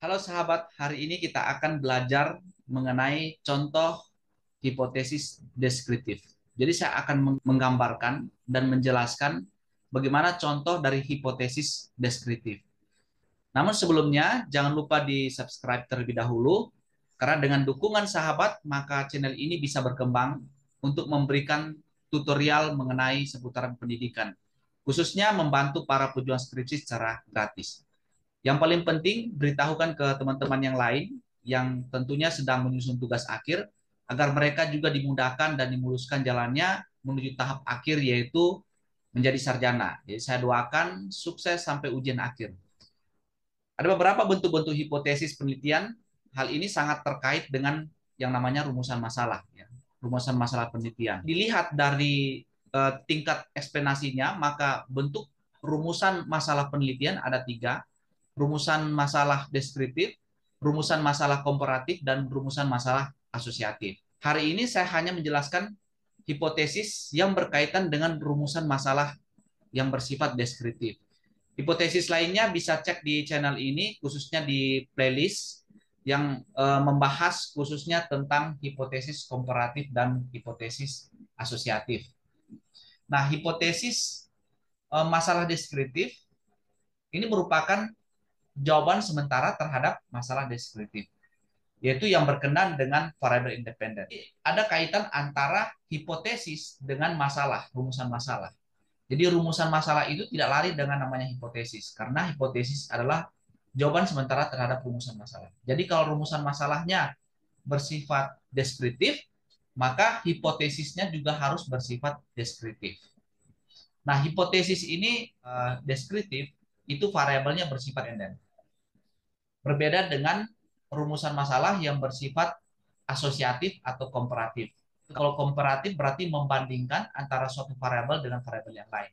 Halo sahabat, hari ini kita akan belajar mengenai contoh hipotesis deskriptif. Jadi saya akan menggambarkan dan menjelaskan bagaimana contoh dari hipotesis deskriptif. Namun sebelumnya, jangan lupa di-subscribe terlebih dahulu, karena dengan dukungan sahabat, maka channel ini bisa berkembang untuk memberikan tutorial mengenai seputaran pendidikan, khususnya membantu para pejuang skripsi secara gratis. Yang paling penting, beritahukan ke teman-teman yang lain yang tentunya sedang menyusun tugas akhir, agar mereka juga dimudahkan dan dimuluskan jalannya menuju tahap akhir, yaitu menjadi sarjana. Jadi saya doakan sukses sampai ujian akhir. Ada beberapa bentuk-bentuk hipotesis penelitian. Hal ini sangat terkait dengan yang namanya rumusan masalah. Ya. Rumusan masalah penelitian. Dilihat dari tingkat eksplanasinya, maka bentuk rumusan masalah penelitian ada tiga: rumusan masalah deskriptif, rumusan masalah komparatif, dan rumusan masalah asosiatif. Hari ini saya hanya menjelaskan hipotesis yang berkaitan dengan rumusan masalah yang bersifat deskriptif. Hipotesis lainnya bisa cek di channel ini, khususnya di playlist yang membahas khususnya tentang hipotesis komparatif dan hipotesis asosiatif. Nah, hipotesis masalah deskriptif ini merupakan jawaban sementara terhadap masalah deskriptif, yaitu yang berkenaan dengan variabel independen. Ada kaitan antara hipotesis dengan masalah, rumusan masalah. Jadi rumusan masalah itu tidak lari dengan namanya hipotesis, karena hipotesis adalah jawaban sementara terhadap rumusan masalah. Jadi kalau rumusan masalahnya bersifat deskriptif, maka hipotesisnya juga harus bersifat deskriptif. Nah, hipotesis ini deskriptif, itu variabelnya bersifat independen. Berbeda dengan rumusan masalah yang bersifat asosiatif atau komparatif. Kalau komparatif berarti membandingkan antara suatu variabel dengan variabel yang lain.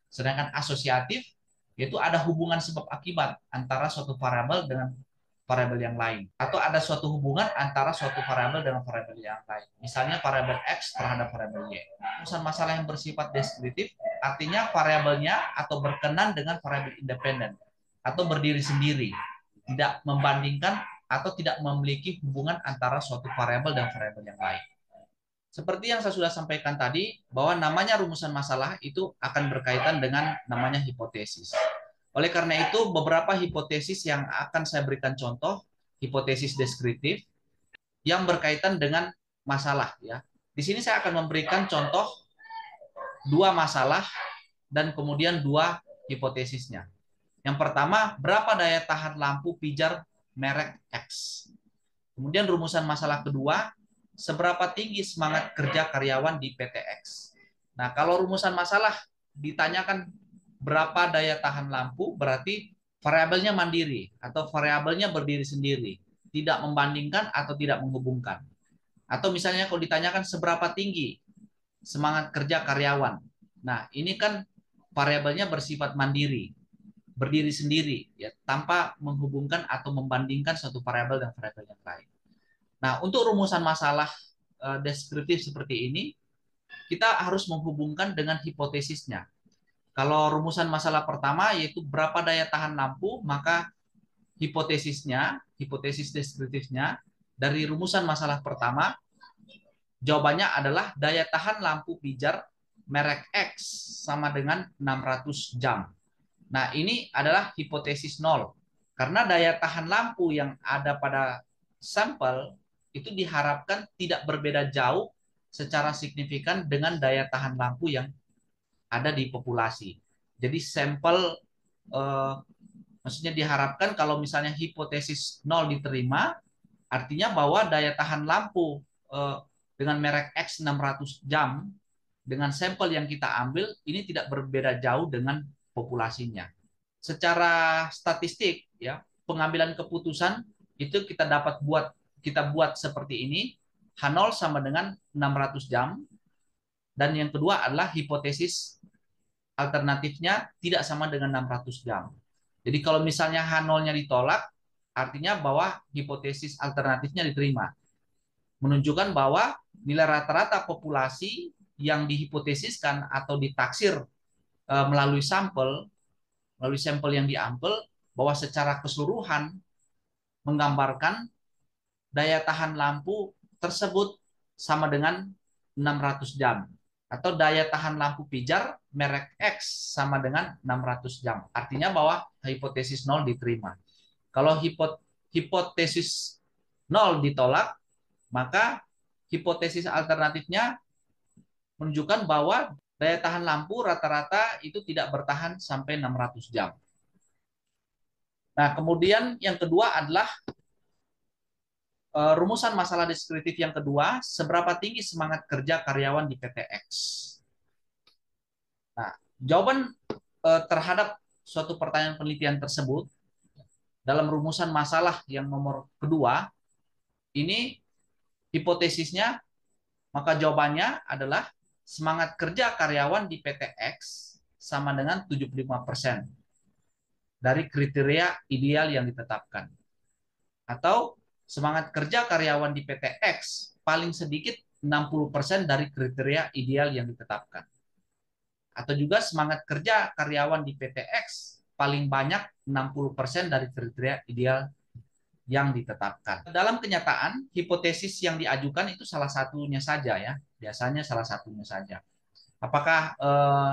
Sedangkan asosiatif yaitu ada hubungan sebab akibat antara suatu variabel dengan variabel yang lain, atau ada suatu hubungan antara suatu variabel dengan variabel yang lain. Misalnya variabel X terhadap variabel Y. Rumusan masalah yang bersifat deskriptif artinya variabelnya atau berkenan dengan variabel independen atau berdiri sendiri, tidak membandingkan atau tidak memiliki hubungan antara suatu variabel dan variabel yang lain. Seperti yang saya sudah sampaikan tadi, bahwa namanya rumusan masalah itu akan berkaitan dengan namanya hipotesis. Oleh karena itu, beberapa hipotesis yang akan saya berikan contoh, hipotesis deskriptif, yang berkaitan dengan masalah. Ya. Di sini saya akan memberikan contoh dua masalah dan kemudian dua hipotesisnya. Yang pertama, berapa daya tahan lampu pijar merek X. Kemudian rumusan masalah kedua, seberapa tinggi semangat kerja karyawan di PT X. Nah, kalau rumusan masalah ditanyakan berapa daya tahan lampu, berarti variabelnya mandiri atau variabelnya berdiri sendiri, tidak membandingkan atau tidak menghubungkan. Atau misalnya kalau ditanyakan seberapa tinggi semangat kerja karyawan. Nah, ini kan variabelnya bersifat mandiri, berdiri sendiri, ya, tanpa menghubungkan atau membandingkan satu variabel dan variabel yang lain. Nah, untuk rumusan masalah deskriptif seperti ini, kita harus menghubungkan dengan hipotesisnya. Kalau rumusan masalah pertama yaitu berapa daya tahan lampu, maka hipotesisnya, hipotesis deskriptifnya dari rumusan masalah pertama, jawabannya adalah daya tahan lampu pijar merek X sama dengan 600 jam. Nah, ini adalah hipotesis nol. Karena daya tahan lampu yang ada pada sampel itu diharapkan tidak berbeda jauh secara signifikan dengan daya tahan lampu yang ada di populasi. Jadi sampel maksudnya diharapkan kalau misalnya hipotesis nol diterima, artinya bahwa daya tahan lampu dengan merek X 600 jam dengan sampel yang kita ambil ini tidak berbeda jauh dengan populasinya. Secara statistik ya, pengambilan keputusan itu kita buat seperti ini. H0 sama dengan 600 jam, dan yang kedua adalah hipotesis alternatifnya tidak sama dengan 600 jam. Jadi kalau misalnya H0-nya ditolak, artinya bahwa hipotesis alternatifnya diterima. Menunjukkan bahwa nilai rata-rata populasi yang dihipotesiskan atau ditaksir melalui sampel yang diambil, bahwa secara keseluruhan menggambarkan daya tahan lampu tersebut sama dengan 600 jam. Atau daya tahan lampu pijar merek X sama dengan 600 jam. Artinya bahwa hipotesis 0 diterima. Kalau hipotesis 0 ditolak, maka hipotesis alternatifnya menunjukkan bahwa daya tahan lampu rata-rata itu tidak bertahan sampai 600 jam. Nah, kemudian yang kedua adalah rumusan masalah deskriptif yang kedua, seberapa tinggi semangat kerja karyawan di PT X. Nah, jawaban terhadap suatu pertanyaan penelitian tersebut dalam rumusan masalah yang nomor kedua, ini hipotesisnya, maka jawabannya adalah semangat kerja karyawan di PT X sama dengan 75% dari kriteria ideal yang ditetapkan. Atau semangat kerja karyawan di PT X paling sedikit 60% dari kriteria ideal yang ditetapkan. Atau juga semangat kerja karyawan di PT X paling banyak 60% dari kriteria ideal yang ditetapkan. Dalam kenyataan, hipotesis yang diajukan itu salah satunya saja ya. Biasanya salah satunya saja. Apakah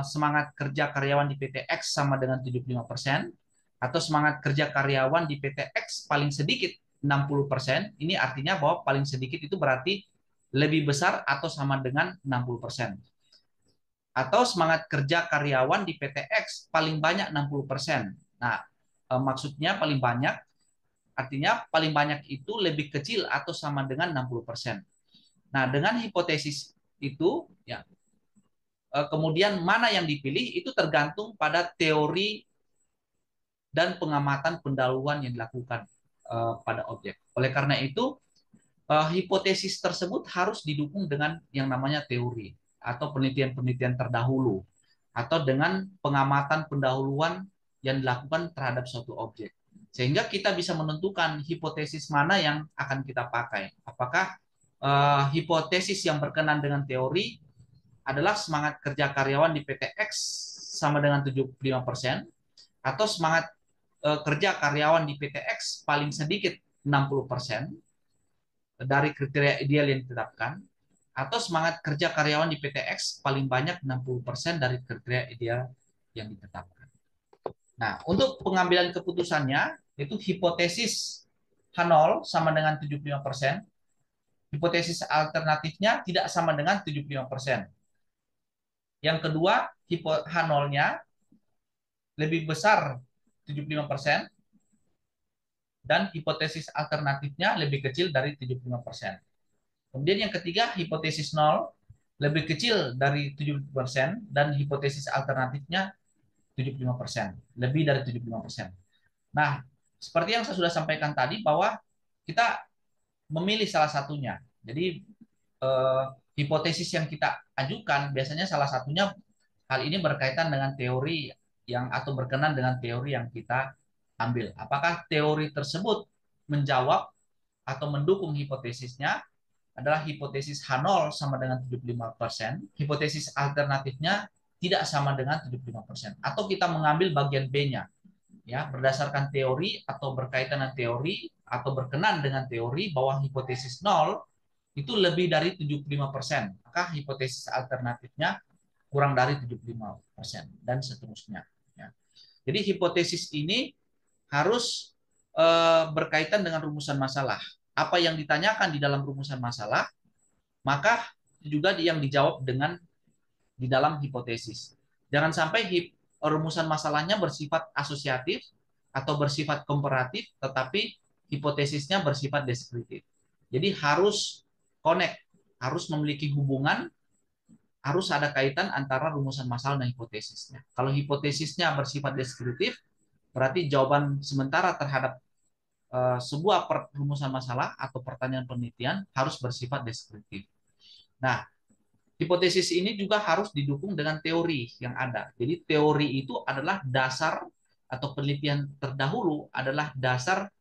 semangat kerja karyawan di PT X sama dengan 75% atau semangat kerja karyawan di PT X paling sedikit 60%? Ini artinya bahwa paling sedikit itu berarti lebih besar atau sama dengan 60%. Atau semangat kerja karyawan di PT X paling banyak 60%. Nah, maksudnya paling banyak artinya paling banyak itu lebih kecil atau sama dengan 60%. Nah, dengan hipotesis itu ya kemudian mana yang dipilih itu tergantung pada teori dan pengamatan pendahuluan yang dilakukan pada objek. Oleh karena itu, hipotesis tersebut harus didukung dengan yang namanya teori atau penelitian-penelitian terdahulu atau dengan pengamatan pendahuluan yang dilakukan terhadap suatu objek. Sehingga kita bisa menentukan hipotesis mana yang akan kita pakai. Apakah hipotesis yang berkenan dengan teori adalah semangat kerja karyawan di PT X sama dengan 75% atau semangat kerja karyawan di PT X paling sedikit 60% dari kriteria ideal yang ditetapkan, atau semangat kerja karyawan di PT X paling banyak 60% dari kriteria ideal yang ditetapkan. Nah, untuk pengambilan keputusannya, itu hipotesis H0 sama dengan 75%, hipotesis alternatifnya tidak sama dengan 75%. Yang kedua, H0-nya lebih besar 75%, dan hipotesis alternatifnya lebih kecil dari 75%. Kemudian yang ketiga, hipotesis 0 lebih kecil dari 70% dan hipotesis alternatifnya 75%, lebih dari 75%. Nah, seperti yang saya sudah sampaikan tadi bahwa kita memilih salah satunya. Jadi hipotesis yang kita ajukan biasanya salah satunya hal ini berkaitan dengan teori yang atau berkenan dengan teori yang kita ambil. Apakah teori tersebut menjawab atau mendukung hipotesisnya adalah hipotesis H0 sama dengan 75%, hipotesis alternatifnya tidak sama dengan 75%. Atau kita mengambil bagian B-nya, ya, berdasarkan teori atau berkaitan dengan teori atau berkenan dengan teori bahwa hipotesis 0 itu lebih dari 75%, maka hipotesis alternatifnya kurang dari 75% dan seterusnya. Ya. Jadi hipotesis ini harus berkaitan dengan rumusan masalah. Apa yang ditanyakan di dalam rumusan masalah, maka juga yang dijawab dengan di dalam hipotesis. Jangan sampai rumusan masalahnya bersifat asosiatif atau bersifat komparatif, tetapi hipotesisnya bersifat deskriptif. Jadi harus connect, harus memiliki hubungan, harus ada kaitan antara rumusan masalah dan hipotesisnya. Kalau hipotesisnya bersifat deskriptif, berarti jawaban sementara terhadap sebuah rumusan masalah atau pertanyaan penelitian harus bersifat deskriptif. Nah, hipotesis ini juga harus didukung dengan teori yang ada. Jadi teori itu adalah dasar atau penelitian terdahulu adalah dasar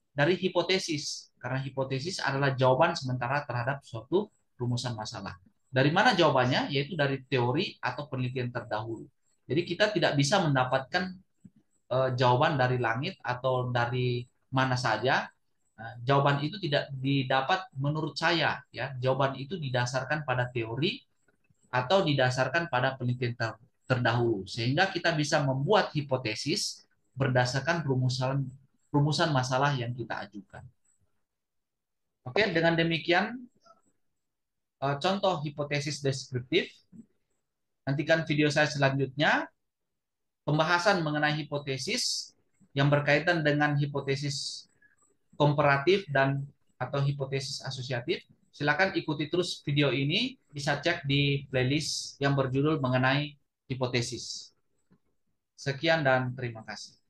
dari hipotesis. Karena hipotesis adalah jawaban sementara terhadap suatu rumusan masalah. Dari mana jawabannya? Yaitu dari teori atau penelitian terdahulu. Jadi kita tidak bisa mendapatkan jawaban dari langit atau dari mana saja, Nah, jawaban itu tidak didapat menurut saya, ya. Jawaban itu didasarkan pada teori atau didasarkan pada penelitian terdahulu, sehingga kita bisa membuat hipotesis berdasarkan rumusan rumusan masalah yang kita ajukan. Oke, dengan demikian contoh hipotesis deskriptif. Nantikan video saya selanjutnya, pembahasan mengenai hipotesis yang berkaitan dengan hipotesis komparatif dan atau hipotesis asosiatif. Silakan ikuti terus video ini, bisa cek di playlist yang berjudul mengenai hipotesis. Sekian dan terima kasih.